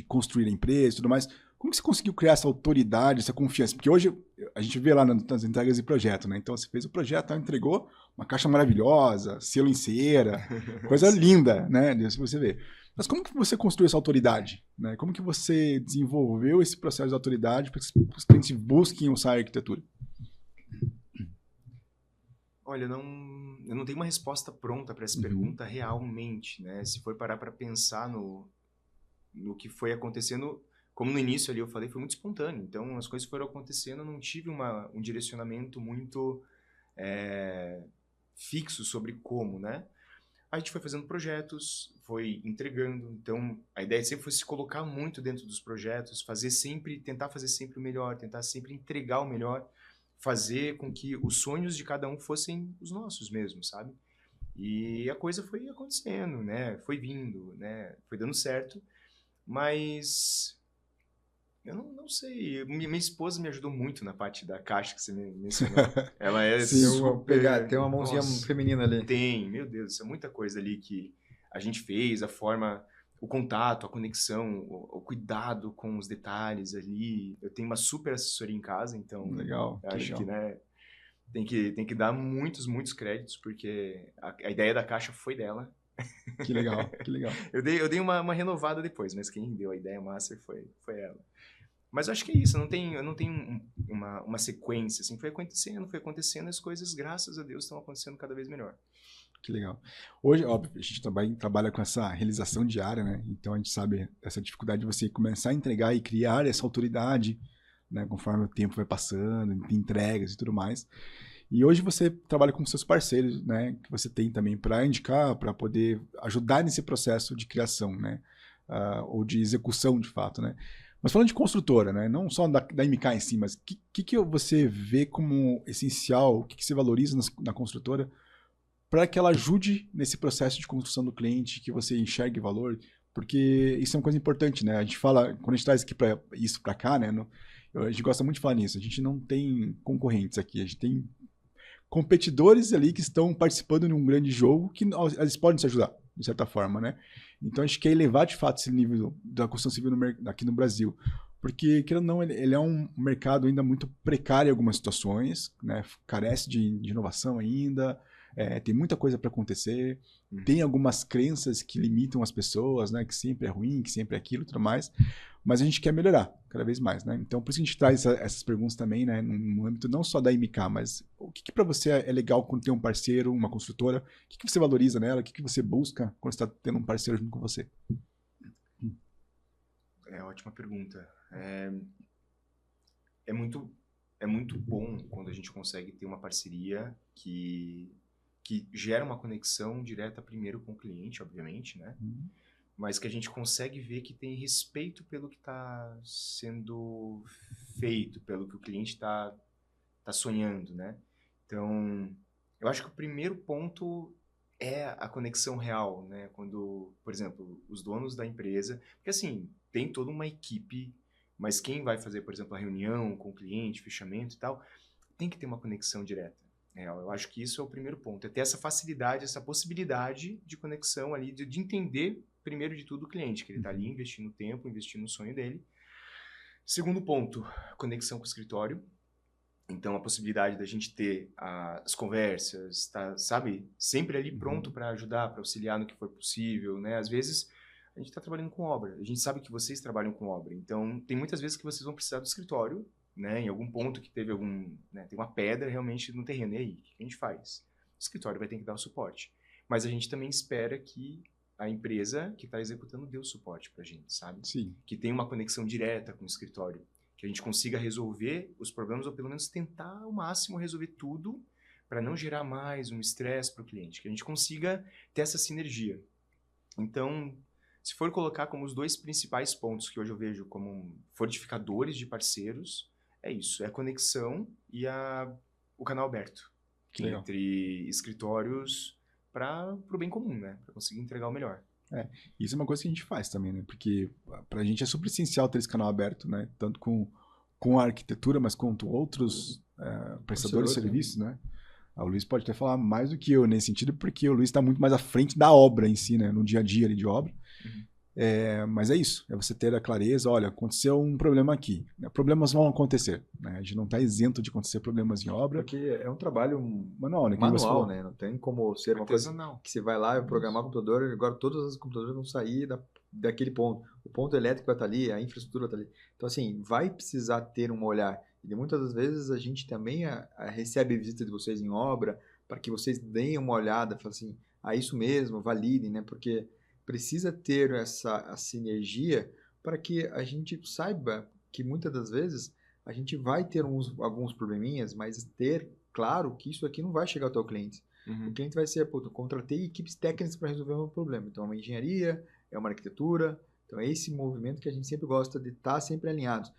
construir a empresa e tudo mais, como que você conseguiu criar essa autoridade, essa confiança? Porque hoje a gente vê lá nas entregas de projeto, né? Então você fez o projeto, entregou uma caixa maravilhosa, selo em cera, coisa linda, né? Isso você vê. Mas como que você construiu essa autoridade? Né? Como que você desenvolveu esse processo de autoridade para que os clientes busquem o Sayer Arquitetura? Olha, eu não tenho uma resposta pronta para essa pergunta realmente, né? Se for parar para pensar no que foi acontecendo, como no início ali eu falei, foi muito espontâneo. Então, as coisas foram acontecendo, eu não tive um direcionamento muito fixo sobre como, né? A gente foi fazendo projetos, foi entregando. Então, a ideia sempre foi se colocar muito dentro dos projetos, tentar fazer sempre o melhor, tentar sempre entregar o melhor, fazer com que os sonhos de cada um fossem os nossos mesmos, sabe? E a coisa foi acontecendo, né? Foi vindo, né? Foi dando certo. Mas eu não sei. Minha esposa me ajudou muito na parte da caixa que você mencionou. Ela é super... Tem uma mãozinha feminina ali. Tem, meu Deus, é muita coisa ali que a gente fez, a forma, o contato, a conexão, o cuidado com os detalhes ali. Eu tenho uma super assessoria em casa, então Legal, acho que, né, tem que dar muitos créditos, porque a ideia da caixa foi dela. Que legal, que legal. Eu dei uma renovada depois, mas quem deu a ideia master foi ela. Mas eu acho que é isso, eu não tenho uma sequência, assim, foi acontecendo, as coisas, graças a Deus, estão acontecendo cada vez melhor. Que legal. Hoje, óbvio, a gente também trabalha com essa realização diária, né? Então a gente sabe essa dificuldade de você começar a entregar e criar essa autoridade, né? Conforme o tempo vai passando, entregas e tudo mais. E hoje você trabalha com seus parceiros, né? Que você tem também para indicar, para poder ajudar nesse processo de criação, né? Ou de execução, de fato, né? Mas falando de construtora, né? Não só da MK em si, mas o que você vê como essencial, o que você valoriza na construtora para que ela ajude nesse processo de construção do cliente, que você enxergue valor, porque isso é uma coisa importante, né? A gente fala, quando a gente traz isso para cá, né? A gente gosta muito de falar nisso, a gente não tem concorrentes aqui, a gente tem competidores ali que estão participando de um grande jogo que eles podem se ajudar, de certa forma, né? Então a gente quer elevar de fato esse nível da construção civil aqui no Brasil, porque, querendo ou não, ele é um mercado ainda muito precário em algumas situações, né? Carece de inovação ainda, tem muita coisa para acontecer, tem algumas crenças que limitam as pessoas, né? Que sempre é ruim, que sempre é aquilo e tudo mais, mas a gente quer melhorar cada vez mais, né? Então, por isso a gente traz essas perguntas também, né? No âmbito não só da MK, mas o que para você é legal quando tem um parceiro, uma construtora? O que você valoriza nela? O que você busca quando você está tendo um parceiro junto com você? Ótima pergunta. É muito bom quando a gente consegue ter uma parceria que gera uma conexão direta primeiro com o cliente, obviamente, né? Mas que a gente consegue ver que tem respeito pelo que está sendo feito, pelo que o cliente está sonhando, né? Então, eu acho que o primeiro ponto é a conexão real, né? Quando, por exemplo, os donos da empresa... Porque, assim, tem toda uma equipe, mas quem vai fazer, por exemplo, a reunião com o cliente, fechamento e tal, tem que ter uma conexão direta. Eu acho que isso é o primeiro ponto, é ter essa facilidade, essa possibilidade de conexão ali, de entender, primeiro de tudo, o cliente, que ele está ali investindo tempo, investindo no sonho dele. Segundo ponto, conexão com o escritório. Então, a possibilidade da gente ter as conversas, tá, sabe? Sempre ali pronto para ajudar, para auxiliar no que for possível, né? Às vezes, a gente está trabalhando com obra. A gente sabe que vocês trabalham com obra. Então, tem muitas vezes que vocês vão precisar do escritório, né? Em algum ponto que teve né? Tem uma pedra realmente no terreno. E aí, o que a gente faz? O escritório vai ter que dar o suporte. Mas a gente também espera que a empresa que está executando dê o suporte para a gente, sabe? Sim. Que tenha uma conexão direta com o escritório. Que a gente consiga resolver os problemas, ou pelo menos tentar ao máximo resolver tudo, para não gerar mais um estresse para o cliente. Que a gente consiga ter essa sinergia. Então, se for colocar como os 2 principais pontos que hoje eu vejo como fortificadores de parceiros, é isso. É a conexão e o canal aberto. Entre escritórios para o bem comum, né? Para conseguir entregar o melhor. Isso é uma coisa que a gente faz também, né? Porque pra gente é super essencial ter esse canal aberto, né? Tanto com a arquitetura, mas com outros prestadores de serviços, né? O Luiz pode até falar mais do que eu nesse sentido, porque o Luiz está muito mais à frente da obra em si, né? No dia a dia ali de obra. Mas é isso, é você ter a clareza, olha, aconteceu um problema aqui, né? Problemas vão acontecer, né? A gente não está isento de acontecer problemas em obra. Porque é um trabalho manual, né? Não tem como ser uma coisa que você vai lá e programar o computador, agora todos os computadores vão sair daquele ponto. O ponto elétrico vai estar ali, a infraestrutura vai estar ali. Então, assim, vai precisar ter um olhar. E muitas das vezes a gente também recebe a visita de vocês em obra, para que vocês deem uma olhada, falem assim, isso mesmo, validem, né? Porque precisa ter essa sinergia para que a gente saiba que muitas das vezes a gente vai ter alguns probleminhas, mas ter claro que isso aqui não vai chegar até o cliente. O cliente vai ser, eu contratei equipes técnicas para resolver o meu problema. Então, é uma engenharia, é uma arquitetura. Então, é esse movimento que a gente sempre gosta de estar sempre alinhados.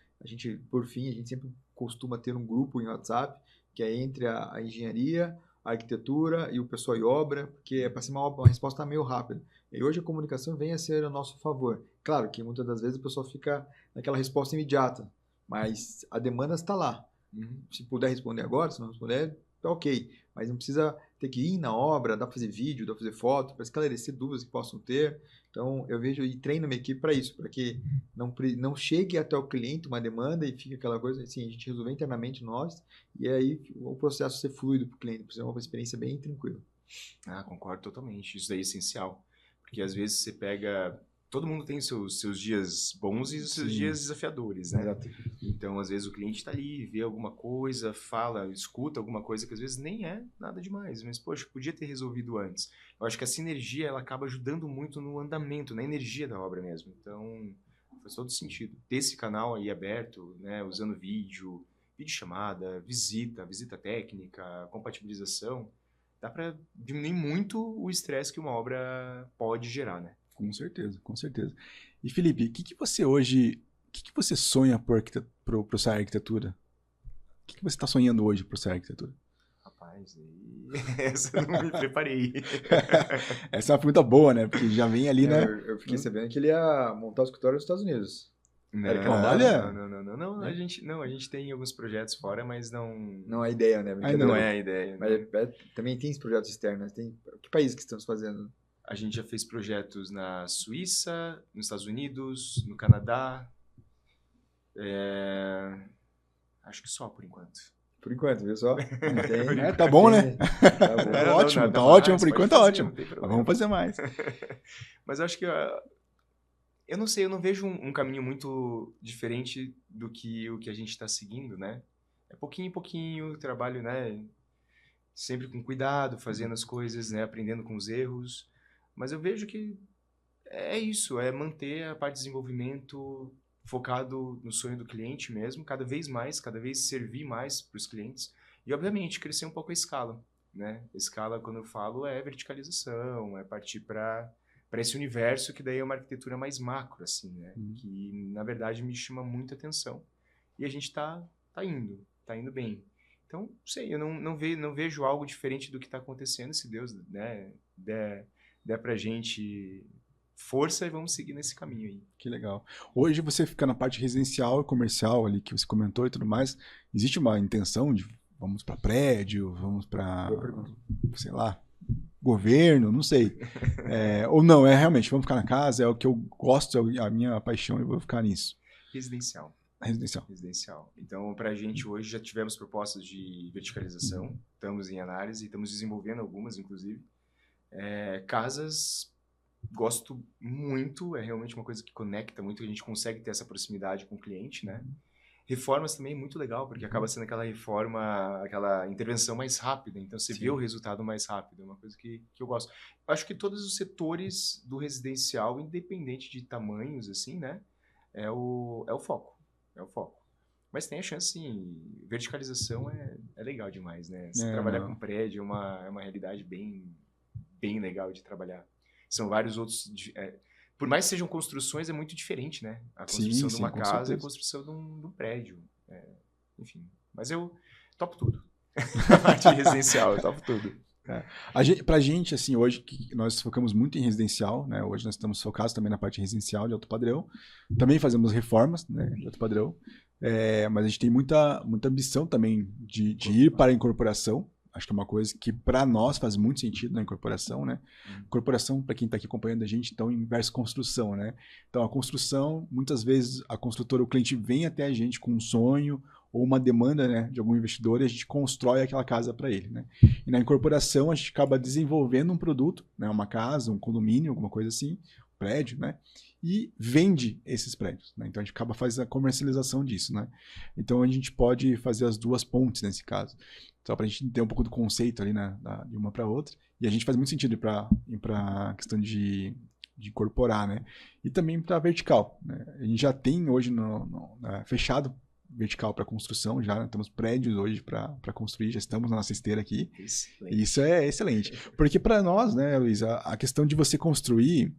Por fim, a gente sempre costuma ter um grupo em WhatsApp, que é entre a engenharia, a arquitetura e o pessoal em obra, porque é para ser uma resposta meio rápida. E hoje a comunicação vem a ser a nosso favor. Claro que muitas das vezes o pessoal fica naquela resposta imediata, mas a demanda está lá. Se puder responder agora, se não responder, tá ok. Mas não precisa ter que ir na obra, dá para fazer vídeo, dá para fazer foto, para esclarecer dúvidas que possam ter. Então, eu vejo e treino minha equipe para isso, para que não chegue até o cliente uma demanda e fique aquela coisa assim, a gente resolver internamente nós, e aí o processo ser fluido para o cliente, para ser uma experiência bem tranquila. Concordo totalmente. Isso daí é essencial. Porque às vezes você pega... Todo mundo tem seus dias bons e os seus dias desafiadores, né? Exato. Então, às vezes, o cliente está ali, vê alguma coisa, fala, escuta alguma coisa que às vezes nem é nada demais. Mas, poxa, podia ter resolvido antes. Eu acho que a sinergia, ela acaba ajudando muito no andamento, na energia da obra mesmo. Então, faz todo sentido. Ter esse canal aí aberto, né? Usando vídeo chamada, visita técnica, compatibilização, dá para diminuir muito o estresse que uma obra pode gerar, né? Com certeza, com certeza. E Felipe, o que você hoje, o que você sonha pro SAI Arquitetura? O que você está sonhando hoje pro SAI Arquitetura? Rapaz, essa eu não me preparei. Essa é uma pergunta boa, né? Porque já vem ali, né? Eu fiquei sabendo que ele ia montar o escritório nos Estados Unidos. Olha! Não, a gente tem alguns projetos fora, mas não... Não é a ideia, né? Ainda não é a ideia. Mas também tem projetos externos. Que países que estamos fazendo? A gente já fez projetos na Suíça, nos Estados Unidos, no Canadá. Acho que só, por enquanto. Por enquanto, viu só? Tá bom, né? Tá bom. Tá ótimo, tá ótimo. Por enquanto tá ótimo. Vamos fazer mais. Mas eu acho que... Eu não sei, eu não vejo um caminho muito diferente do que o que a gente está seguindo, né? É pouquinho em pouquinho, trabalho, né? Sempre com cuidado, fazendo as coisas, né? Aprendendo com os erros. Mas eu vejo que é isso, é manter a parte de desenvolvimento focado no sonho do cliente mesmo, cada vez servir mais para os clientes. E, obviamente, crescer um pouco a escala, né? A escala, quando eu falo, é verticalização, é partir para esse universo que daí é uma arquitetura mais macro, assim, né? Que, na verdade, me chama muita atenção. E a gente tá indo bem. Então, não sei, eu não vejo algo diferente do que está acontecendo, se Deus, né, der pra gente força e vamos seguir nesse caminho aí. Que legal. Hoje você fica na parte residencial e comercial ali, que você comentou e tudo mais. Existe uma intenção de vamos para prédio, vamos para, sei lá, governo, não sei. Ou não, realmente, vamos ficar na casa, é o que eu gosto, é a minha paixão, eu vou ficar nisso. Residencial. Residencial. Residencial. Então, para a gente hoje já tivemos propostas de verticalização, estamos em análise, estamos desenvolvendo algumas, inclusive. Casas, gosto muito, é realmente uma coisa que conecta muito, a gente consegue ter essa proximidade com o cliente, né? Reformas também é muito legal, porque acaba sendo aquela reforma, aquela intervenção mais rápida, então você vê o resultado mais rápido, é uma coisa que eu gosto. Eu acho que todos os setores do residencial, independente de tamanhos, assim, né? É o foco. É o foco. Mas tem a chance, sim. Verticalização é legal demais, né? Você trabalhar com prédio é uma realidade bem, bem legal de trabalhar. São vários outros... por mais que sejam construções, é muito diferente, né? A construção de uma casa e a construção de um prédio. Enfim. Mas eu topo tudo. A parte residencial, eu topo tudo. Pra gente, assim, hoje que nós focamos muito em residencial, né? Hoje nós estamos focados também na parte residencial de alto padrão. Também fazemos reformas, né, de alto padrão. Mas a gente tem muita ambição também de ir para a incorporação. Acho que é uma coisa que para nós faz muito sentido na incorporação, né? Incorporação, para quem está aqui acompanhando a gente, então, inverso construção, né? Então, a construção, muitas vezes a construtora, o cliente vem até a gente com um sonho ou uma demanda, né, de algum investidor e a gente constrói aquela casa para ele, né? E na incorporação a gente acaba desenvolvendo um produto, né, uma casa, um condomínio, alguma coisa assim, um prédio, né? E vende esses prédios, né? Então a gente acaba fazendo a comercialização disso, né? Então a gente pode fazer as duas pontes nesse caso. Só para a gente ter um pouco do conceito ali, né, de uma para outra. E a gente faz muito sentido ir para a questão de incorporar, né? E também para vertical, né? A gente já tem hoje fechado vertical para construção, já temos prédios hoje para construir, já estamos na nossa esteira aqui. Excelente. Isso é excelente. Porque para nós, né, Luiz, a questão de você construir,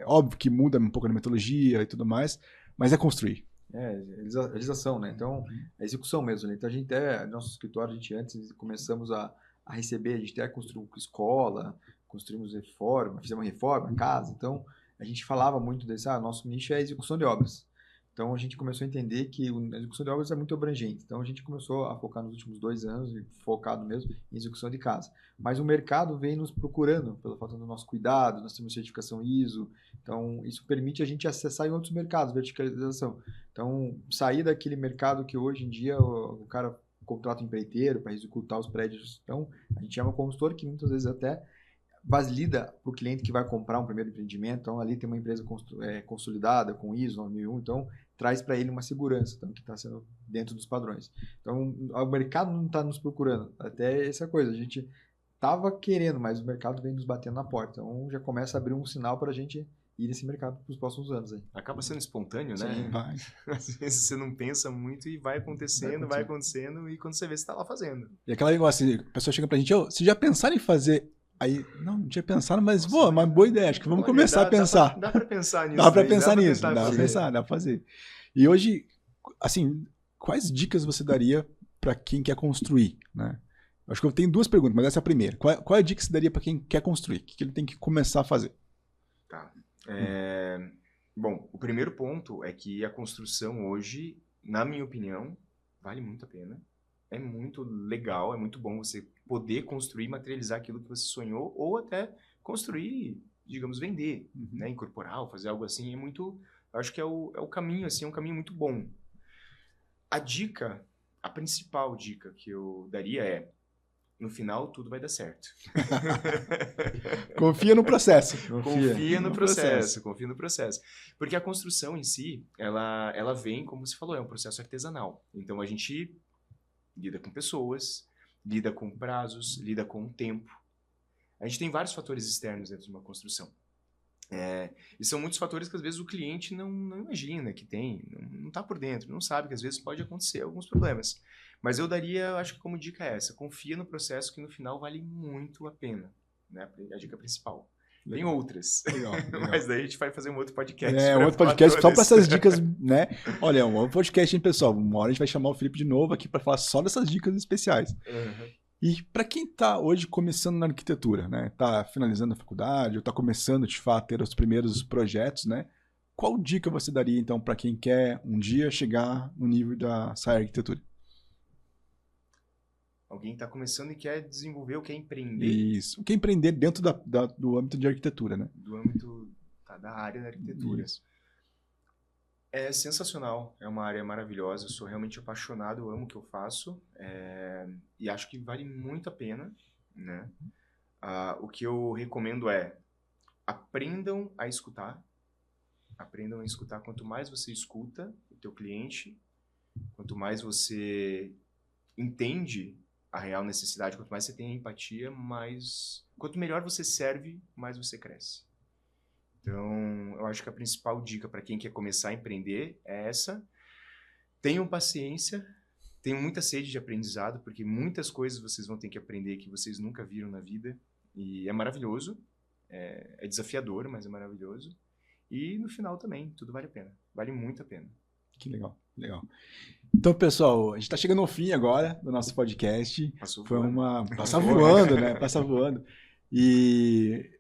óbvio que muda um pouco a metodologia e tudo mais, mas é construir. Realização, né? Então, a execução mesmo, né? Então, a gente no nosso escritório, a gente antes começamos a receber, a gente até construiu escola, construímos reforma, fizemos reforma, casa. Então, a gente falava muito desse, nosso nicho é a execução de obras. Então, a gente começou a entender que a execução de obras é muito abrangente. Então, a gente começou a focar nos últimos 2 anos, focado mesmo em execução de casa. Mas o mercado vem nos procurando pela falta do nosso cuidado, nós temos certificação ISO. Então, isso permite a gente acessar em outros mercados, verticalização. Então, sair daquele mercado que hoje em dia o cara contrata um empreiteiro para executar os prédios. Então, a gente chama consultor que muitas vezes até valida para o cliente que vai comprar um primeiro empreendimento. Então, ali tem uma empresa consolidada com ISO 9001, então traz para ele uma segurança, então, que está sendo dentro dos padrões. Então, o mercado não está nos procurando. Até essa coisa, a gente estava querendo, mas o mercado vem nos batendo na porta. Então, já começa a abrir um sinal para a gente ir nesse mercado para os próximos anos. Aí. Acaba sendo espontâneo, né? Sim, vai. Às vezes você não pensa muito e vai acontecendo e quando você vê, você está lá fazendo. E aquela negócio, a pessoa chega pra gente, você já pensaram em fazer... Aí, não tinha pensado, mas, é uma boa ideia, acho que vamos começar a pensar. Dá pra pensar nisso. Dá pra pensar nisso, dá pra fazer. E hoje, assim, quais dicas você daria para quem quer construir, né? Acho que eu tenho 2 perguntas, mas essa é a primeira. Qual é a dica que você daria para quem quer construir? O que ele tem que começar a fazer? Tá. Bom, o primeiro ponto é que a construção hoje, na minha opinião, vale muito a pena. É muito legal, é muito bom você poder construir, materializar aquilo que você sonhou ou até construir, digamos, vender, né? Incorporar ou fazer algo assim. É muito... Eu acho que é o caminho, assim, é um caminho muito bom. A principal dica que eu daria é: no final, tudo vai dar certo. Confia no processo. Confia no processo. Porque a construção em si, ela vem, como você falou, é um processo artesanal. Então, a gente lida com pessoas, lida com prazos, lida com o tempo. A gente tem vários fatores externos dentro de uma construção. E são muitos fatores que, às vezes, o cliente não imagina que tem, não está por dentro, não sabe que, às vezes, pode acontecer alguns problemas. Mas eu daria, acho que como dica é essa: confia no processo que, no final, vale muito a pena. Né? A dica principal. Tem outras. Legal. Mas daí a gente vai fazer um outro podcast. Um outro podcast só para essas dicas, né? Olha, um outro podcast, hein, pessoal? Uma hora a gente vai chamar o Felipe de novo aqui para falar só dessas dicas especiais. E para quem está hoje começando na arquitetura, né? Está finalizando a faculdade ou está começando, de fato, a ter os primeiros projetos, né? Qual dica você daria, então, para quem quer um dia chegar no nível da SAE Arquitetura? Alguém está começando e quer desenvolver ou quer empreender. Isso. Quer empreender dentro do âmbito de arquitetura, né? Do âmbito da área da arquitetura. Isso. É sensacional, é uma área maravilhosa, eu sou realmente apaixonado, eu amo o que eu faço, e acho que vale muito a pena, né? O que eu recomendo é aprendam a escutar, quanto mais você escuta o teu cliente, quanto mais você entende a real necessidade, quanto mais você tem empatia, quanto melhor você serve, mais você cresce. Então, eu acho que a principal dica para quem quer começar a empreender é essa. Tenham paciência, tenham muita sede de aprendizado, porque muitas coisas vocês vão ter que aprender que vocês nunca viram na vida. E é maravilhoso, é desafiador, mas é maravilhoso. E no final também, tudo vale a pena. Vale muito a pena. Que legal, legal. Então, pessoal, a gente está chegando ao fim agora do nosso podcast. Passa voando, né? Passa voando. E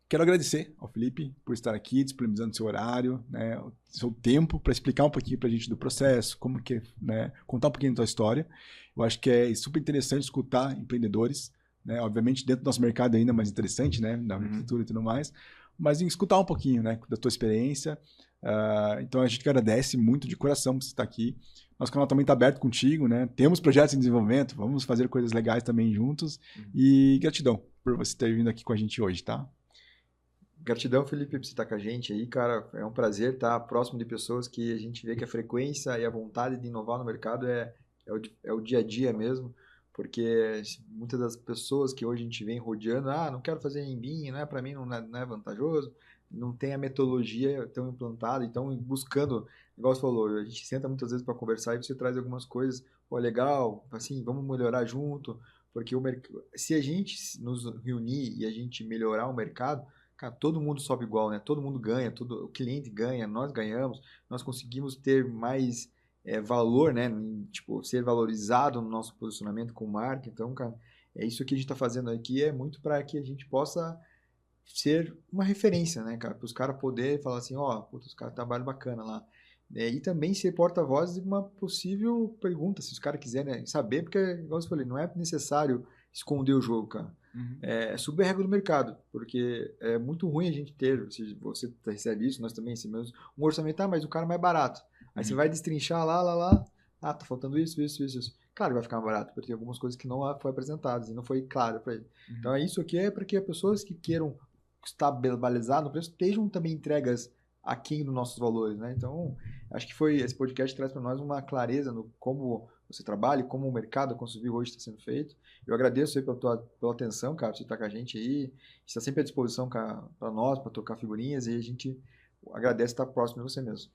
quero agradecer ao Felipe por estar aqui, disponibilizando seu horário, né, o seu tempo para explicar um pouquinho para a gente do processo, como que, né, contar um pouquinho da sua história. Eu acho que é super interessante escutar empreendedores, né, obviamente dentro do nosso mercado ainda mais interessante, né, da arquitetura e tudo mais, mas em escutar um pouquinho, né, da tua experiência. Então a gente agradece muito de coração por você estar aqui. Nosso canal também está aberto contigo, né? Temos projetos em desenvolvimento, vamos fazer coisas legais também juntos. E gratidão por você ter vindo aqui com a gente hoje, tá? Gratidão, Felipe, por você estar com a gente aí, cara. É um prazer estar próximo de pessoas que a gente vê que a frequência e a vontade de inovar no mercado é o dia a dia mesmo, porque muitas das pessoas que hoje a gente vem rodeando, não quero fazer em BIM, não é para mim, não é vantajoso, não tem a metodologia tão implantada, então buscando, igual você falou, a gente senta muitas vezes para conversar e você traz algumas coisas, legal, assim, vamos melhorar junto, porque se a gente nos reunir e a gente melhorar o mercado, cara, todo mundo sobe igual, né? Todo mundo ganha, o cliente ganha, nós ganhamos, nós conseguimos ter mais valor, né? Tipo, ser valorizado no nosso posicionamento com marca. Então, cara, é isso que a gente está fazendo aqui, é muito para que a gente possa ser uma referência, né, cara? Para os caras poderem falar assim, os caras trabalham bacana lá. E também ser porta-voz de uma possível pergunta, se os caras quiserem saber, porque, igual eu falei, não é necessário esconder o jogo, cara. É subir a regra do mercado, porque é muito ruim a gente ter, se você recebe isso, nós também recebemos um orçamento, mas o cara é mais barato. Aí você vai destrinchar lá, tá faltando isso. Claro, vai ficar mais barato, porque tem algumas coisas que não foram apresentadas e não foi claro para ele. Então, isso aqui é para que as pessoas que queiram estabilizar no preço estejam também entregas aquém dos nossos valores, né? Então, acho que esse podcast traz para nós uma clareza no como você trabalha, como o mercado construído hoje está sendo feito. Eu agradeço aí pela atenção, cara, por você estar com a gente aí. Está sempre à disposição para nós, para trocar figurinhas, e a gente agradece estar próximo de você mesmo.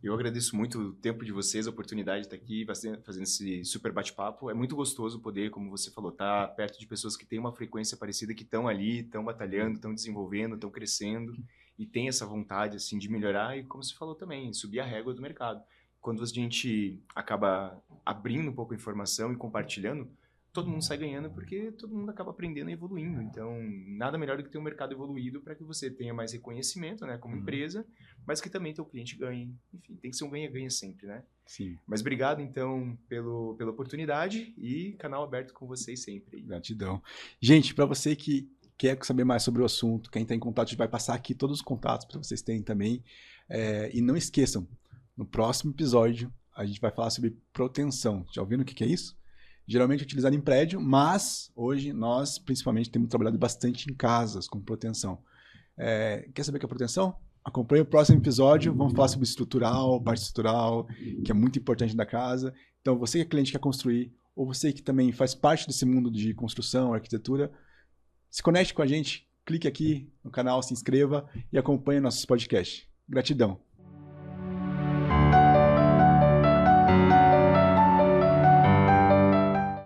Eu agradeço muito o tempo de vocês, a oportunidade de estar aqui fazendo esse super bate-papo. É muito gostoso poder, como você falou, estar perto de pessoas que têm uma frequência parecida, que estão ali, estão batalhando, estão desenvolvendo, estão crescendo e tem essa vontade assim de melhorar e, como você falou também, subir a régua do mercado. Quando a gente acaba abrindo um pouco a informação e compartilhando, todo mundo sai ganhando porque todo mundo acaba aprendendo e evoluindo. Então, nada melhor do que ter um mercado evoluído para que você tenha mais reconhecimento, né, como empresa, mas que também teu cliente ganhe. Enfim, tem que ser um ganha-ganha sempre, né? Sim. Mas obrigado, então, pela oportunidade e canal aberto com vocês sempre. Gratidão. Gente, para você que quer saber mais sobre o assunto, quem está em contato, a gente vai passar aqui todos os contatos para vocês terem também. E não esqueçam, no próximo episódio, a gente vai falar sobre proteção. Já ouviram o que é isso? Geralmente é utilizado em prédio, mas hoje nós, principalmente, temos trabalhado bastante em casas com proteção. Quer saber o que é proteção? Acompanhe o próximo episódio, vamos falar sobre estrutural, parte estrutural, que é muito importante da casa. Então, você que é cliente que quer construir, ou você que também faz parte desse mundo de construção, arquitetura, se conecte com a gente, clique aqui no canal, se inscreva e acompanhe nossos podcasts. Gratidão.